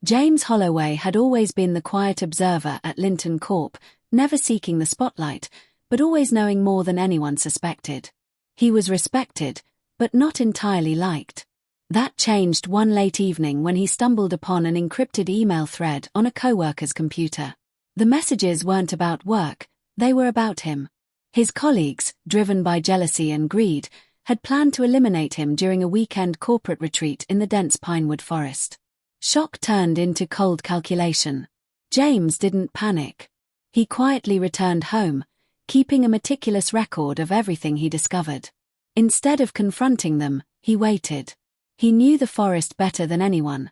James Holloway had always been the quiet observer at Linton Corp, never seeking the spotlight, but always knowing more than anyone suspected. He was respected, but not entirely liked. That changed one late evening when he stumbled upon an encrypted email thread on a coworker's computer. The messages weren't about work, they were about him. His colleagues, driven by jealousy and greed, had planned to eliminate him during a weekend corporate retreat in the dense pinewood forest. Shock turned into cold calculation. James didn't panic. He quietly returned home, keeping a meticulous record of everything he discovered. Instead of confronting them, he waited. He knew the forest better than anyone.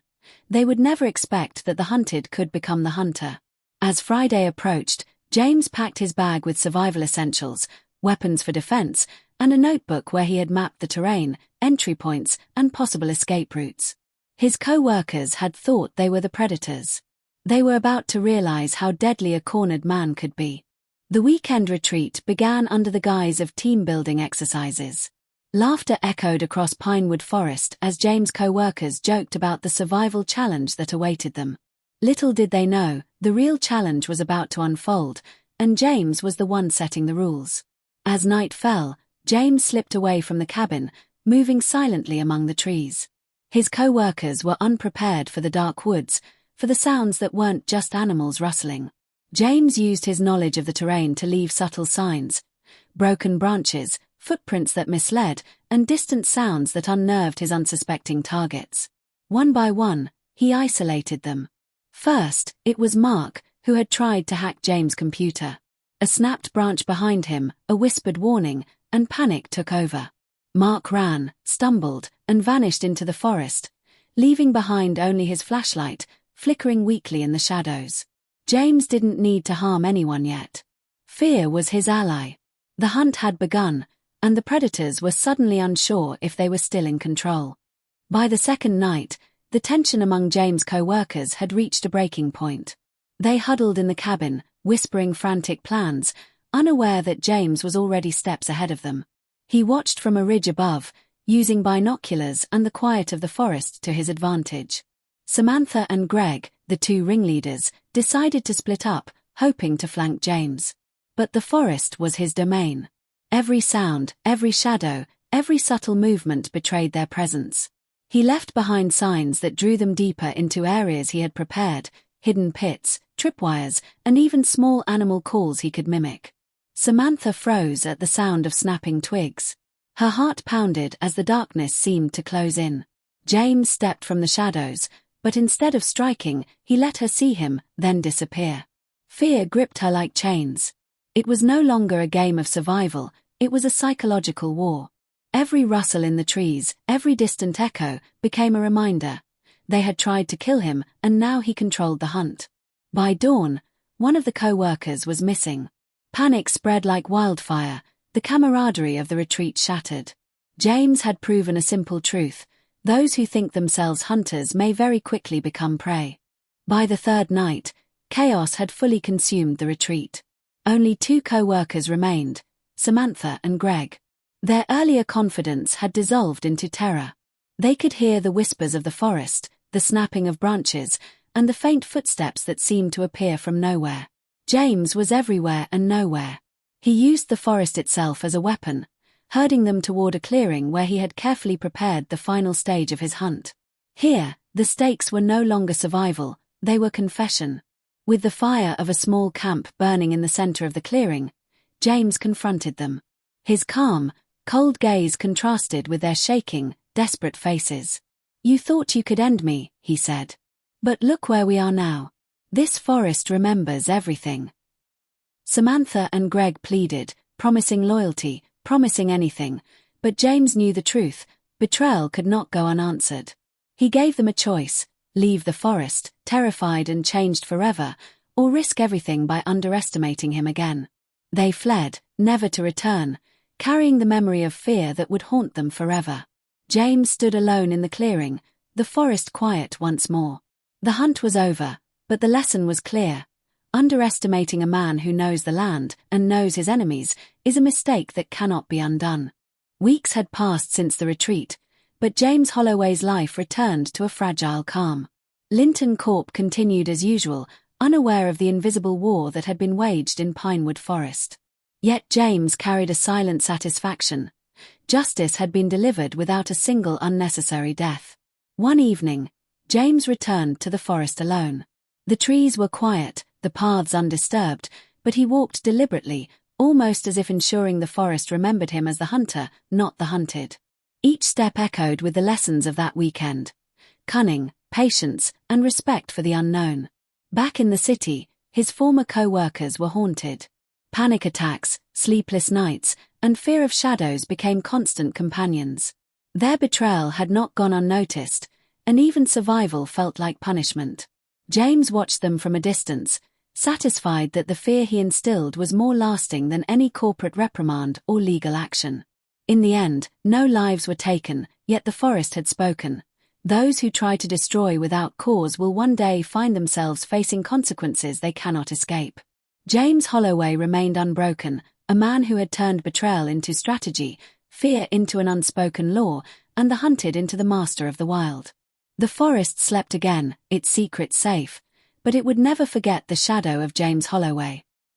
They would never expect that the hunted could become the hunter. As Friday approached, James packed his bag with survival essentials, weapons for defense, and a notebook where he had mapped the terrain, entry points, and possible escape routes. His co-workers had thought they were the predators. They were about to realize how deadly a cornered man could be. The weekend retreat began under the guise of team-building exercises. Laughter echoed across Pinewood Forest as James' co-workers joked about the survival challenge that awaited them. Little did they know, the real challenge was about to unfold, and James was the one setting the rules. As night fell, James slipped away from the cabin, moving silently among the trees. His co-workers were unprepared for the dark woods, for the sounds that weren't just animals rustling. James used his knowledge of the terrain to leave subtle signs, broken branches, footprints that misled, and distant sounds that unnerved his unsuspecting targets. One by one, he isolated them. First, it was Mark, who had tried to hack James' computer. A snapped branch behind him, a whispered warning, and panic took over. Mark ran, stumbled, and vanished into the forest, leaving behind only his flashlight, flickering weakly in the shadows. James didn't need to harm anyone yet. Fear was his ally. The hunt had begun, and the predators were suddenly unsure if they were still in control. By the second night, the tension among James' co-workers had reached a breaking point. They huddled in the cabin, whispering frantic plans, unaware that James was already steps ahead of them. He watched from a ridge above, using binoculars and the quiet of the forest to his advantage. Samantha and Greg, the two ringleaders, decided to split up, hoping to flank James. But the forest was his domain. Every sound, every shadow, every subtle movement betrayed their presence. He left behind signs that drew them deeper into areas he had prepared, hidden pits, tripwires, and even small animal calls he could mimic. Samantha froze at the sound of snapping twigs. Her heart pounded as the darkness seemed to close in. James stepped from the shadows, but instead of striking, he let her see him, then disappear. Fear gripped her like chains. It was no longer a game of survival, it was a psychological war. Every rustle in the trees, every distant echo, became a reminder. They had tried to kill him, and now he controlled the hunt. By dawn, one of the co-workers was missing. Panic spread like wildfire, the camaraderie of the retreat shattered. James had proven a simple truth: those who think themselves hunters may very quickly become prey. By the third night, chaos had fully consumed the retreat. Only two co-workers remained, Samantha and Greg. Their earlier confidence had dissolved into terror. They could hear the whispers of the forest, the snapping of branches, and the faint footsteps that seemed to appear from nowhere. James was everywhere and nowhere. He used the forest itself as a weapon, herding them toward a clearing where he had carefully prepared the final stage of his hunt. Here, the stakes were no longer survival, they were confession. With the fire of a small camp burning in the center of the clearing, James confronted them. His calm, cold gaze contrasted with their shaking, desperate faces. "You thought you could end me," he said. "But look where we are now. This forest remembers everything." Samantha and Greg pleaded, promising loyalty, promising anything, but James knew the truth: betrayal could not go unanswered. He gave them a choice: leave the forest, terrified and changed forever, or risk everything by underestimating him again. They fled, never to return, carrying the memory of fear that would haunt them forever. James stood alone in the clearing, the forest quiet once more. The hunt was over, but the lesson was clear. Underestimating a man who knows the land and knows his enemies is a mistake that cannot be undone. Weeks had passed since the retreat, but James Holloway's life returned to a fragile calm. Linton Corp continued as usual, unaware of the invisible war that had been waged in Pinewood Forest. Yet James carried a silent satisfaction. Justice had been delivered without a single unnecessary death. One evening, James returned to the forest alone. The trees were quiet, the paths undisturbed, but he walked deliberately, almost as if ensuring the forest remembered him as the hunter, not the hunted. Each step echoed with the lessons of that weekend: cunning, patience, and respect for the unknown. Back in the city, his former co-workers were haunted. Panic attacks, sleepless nights, and fear of shadows became constant companions. Their betrayal had not gone unnoticed, and even survival felt like punishment. James watched them from a distance, satisfied that the fear he instilled was more lasting than any corporate reprimand or legal action. In the end, no lives were taken, yet the forest had spoken. Those who try to destroy without cause will one day find themselves facing consequences they cannot escape. James Holloway remained unbroken, a man who had turned betrayal into strategy, fear into an unspoken law, and the hunted into the master of the wild. The forest slept again, its secrets safe, but it would never forget the shadow of James Holloway.